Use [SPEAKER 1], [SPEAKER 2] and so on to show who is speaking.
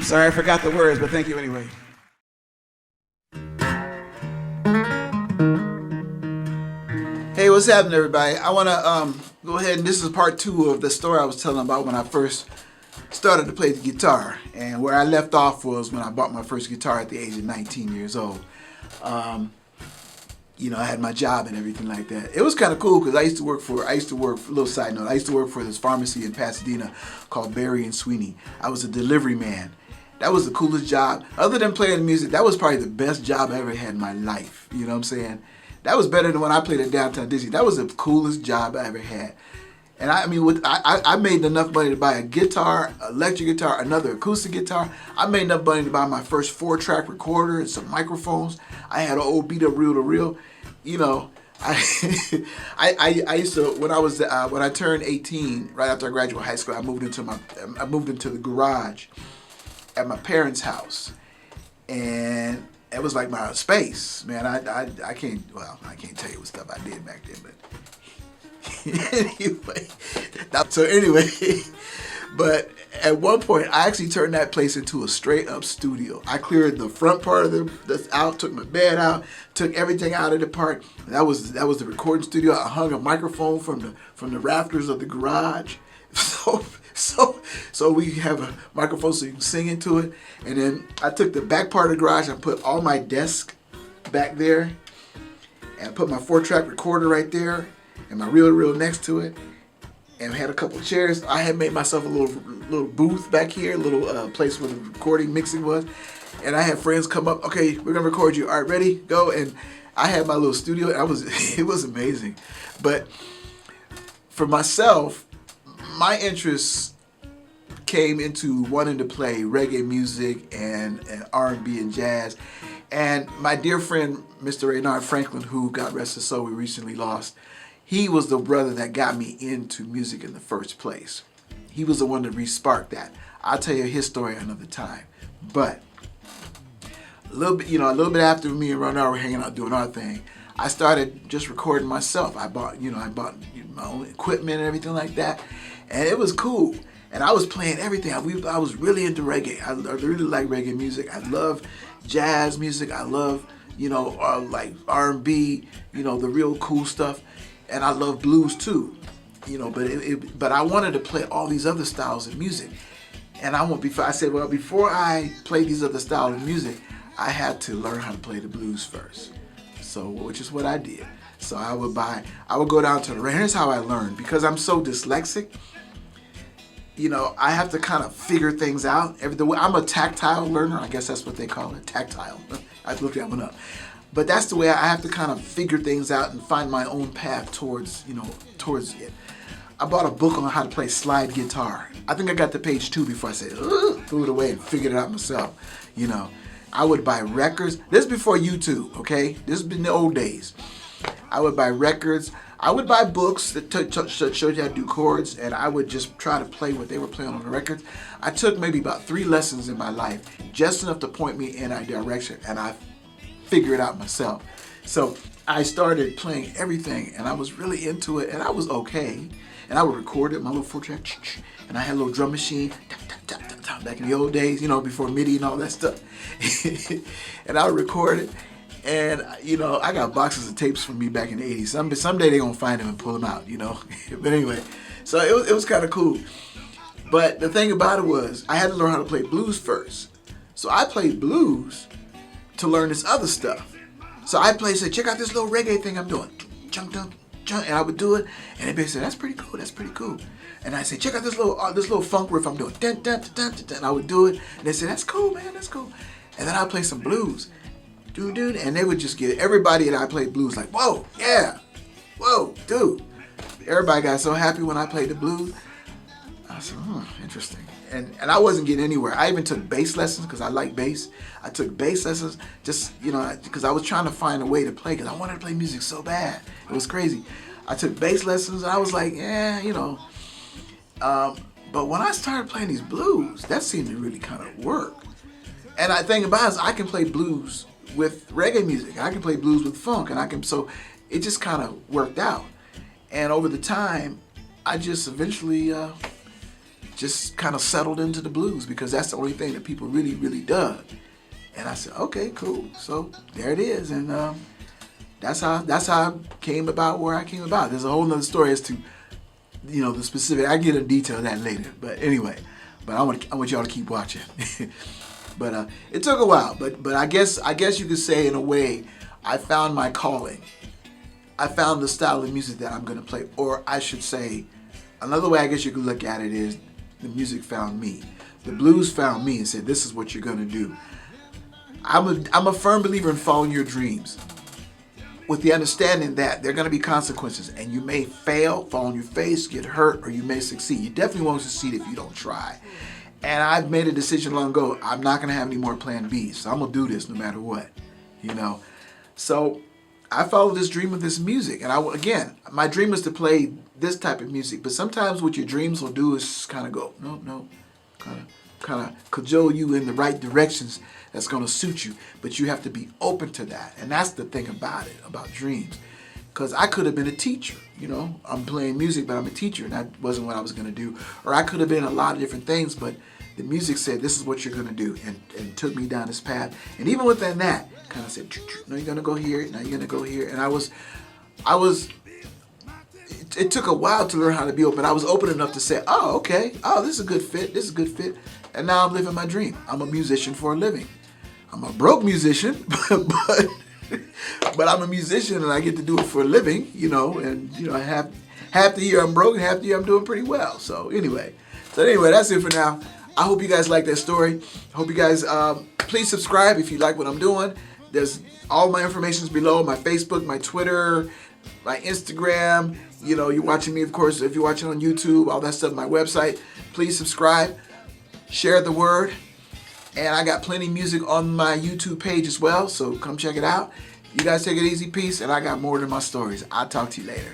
[SPEAKER 1] Sorry I forgot the words, but thank you anyway. Hey, what's happening, everybody? I want to go ahead, and this is part 2 of the story I was telling about when I first started to play the guitar. And where I left off was when I bought my first guitar at the age of 19 years old. You know, I had my job and everything like that. It was kind of cool because I used to work, a little side note, I used to work for this pharmacy in Pasadena called Berry and Sweeney. I was a delivery man. That was the coolest job. Other than playing music, that was probably the best job I ever had in my life. You know what I'm saying? That was better than when I played at Downtown Disney. That was the coolest job I ever had. And I mean, I made enough money to buy a guitar, electric guitar, another acoustic guitar. I made enough money to buy my first 4-track recorder and some microphones. I had an old beat up reel-to-reel. You know, I used to, when I turned 18, right after I graduated high school, I moved into the garage at my parents' house, and it was like my space, man. I can't tell you what stuff I did back then, but anyway, but at one point I actually turned that place into a straight up studio. I cleared the front part of the out, took my bed out, took everything out of the part. That was the recording studio. I hung a microphone from the rafters of the garage. So we have a microphone so you can sing into it. And then I took the back part of the garage and put all my desk back there, and put my 4-track recorder right there, and my reel next to it, and had a couple of chairs. I had made myself a little booth back here, a little place where the recording mixing was. And I had friends come up. Okay, we're gonna record you. All right, ready? Go. And I had my little studio. It was amazing. But for myself, my interests came into wanting to play reggae music and R&B and jazz. And my dear friend, Mr. Reynard Franklin, who, God rest his soul, we recently lost, he was the brother that got me into music in the first place. He was the one that re-sparked that. I'll tell you his story another time. But a little bit after me and Reynard were hanging out doing our thing, I started just recording myself. I bought my own equipment and everything like that. And it was cool. And I was playing everything. I was really into reggae. I really like reggae music. I love jazz music. I love, like R&B, the real cool stuff. And I love blues too, but I wanted to play all these other styles of music. And I said, before I play these other styles of music, I had to learn how to play the blues first. So, which is what I did. So I would go down to the range. Here's how I learned. Because I'm so dyslexic, I have to kind of figure things out. I'm a tactile learner. I guess that's what they call it, tactile. I looked that one up. But that's the way I have to kind of figure things out and find my own path towards it. I bought a book on how to play slide guitar. I think I got to page 2 before I said, threw it away and figured it out myself. I would buy records. This is before YouTube, okay? This has been the old days. I would buy records. I would buy books that showed you how to do chords, and I would just try to play what they were playing on the records. I took maybe about 3 lessons in my life, just enough to point me in a direction, and I figured it out myself. So I started playing everything, and I was really into it, and I was okay. And I would record it, my little 4-track, and I had a little drum machine, back in the old days, before MIDI and all that stuff. And I would record it. And, I got boxes of tapes from me back in the 80s. Someday they're going to find them and pull them out, But anyway, so it was kind of cool. But the thing about it was, I had to learn how to play blues first. So I played blues to learn this other stuff. So I say, check out this little reggae thing I'm doing. Chunk, chunk, chunk. And I would do it. And everybody said, that's pretty cool. And I say, check out this little funk riff I'm doing. Dun, dun, dun, dun, dun. And I would do it. And they said, that's cool, man, that's cool. And then I'd play some blues. Dude, and they would just get everybody that I played blues like, whoa, yeah, whoa, dude. Everybody got so happy when I played the blues. I said, interesting. And I wasn't getting anywhere. I even took bass lessons because I like bass. I took bass lessons just, because I was trying to find a way to play because I wanted to play music so bad. It was crazy. I took bass lessons and I was like, but when I started playing these blues, that seemed to really kind of work. And the thing about it is I can play blues with reggae music. I can play blues with funk, so it just kind of worked out. And over the time, I just eventually just kind of settled into the blues because that's the only thing that people really, really dug. And I said, okay, cool. So there it is. And that's how I came about where I came about. There's a whole nother story as to, the specific. I can get into detail of that later. But anyway, I want y'all to keep watching. But it took a while. But I guess you could say in a way, I found my calling. I found the style of music that I'm going to play. Or I should say, another way I guess you could look at it is the music found me. The blues found me and said, this is what you're going to do. I'm a firm believer in following your dreams with the understanding that there are going to be consequences and you may fail, fall on your face, get hurt, or you may succeed. You definitely won't succeed if you don't try. And I've made a decision long ago, I'm not going to have any more plan Bs. So I'm going to do this no matter what, So I followed this dream of this music. And again, my dream is to play this type of music. But sometimes what your dreams will do is kind of go, no, kind of cajole you in the right directions that's going to suit you. But you have to be open to that. And that's the thing about it, about dreams. Because I could have been a teacher, I'm playing music, but I'm a teacher, and that wasn't what I was going to do. Or I could have been a lot of different things, but the music said, this is what you're going to do, and took me down this path. And even within that, kind of said, no, you're going to go here, now you're going to go here. And it took a while to learn how to be open. I was open enough to say, oh, okay, this is a good fit, And now I'm living my dream. I'm a musician for a living. I'm a broke musician, but I'm a musician and I get to do it for a living, and I have half the year I'm broke and half the year I'm doing pretty well. So anyway, that's it for now. I hope you guys like that story. I hope you guys please subscribe if you like what I'm doing. There's all my information is below, my Facebook, my Twitter, my Instagram. You're watching me, of course, if you're watching on YouTube, all that stuff, my website. Please subscribe, share the word. And I got plenty of music on my YouTube page as well, so come check it out. You guys take it easy, peace, and I got more than my stories. I'll talk to you later.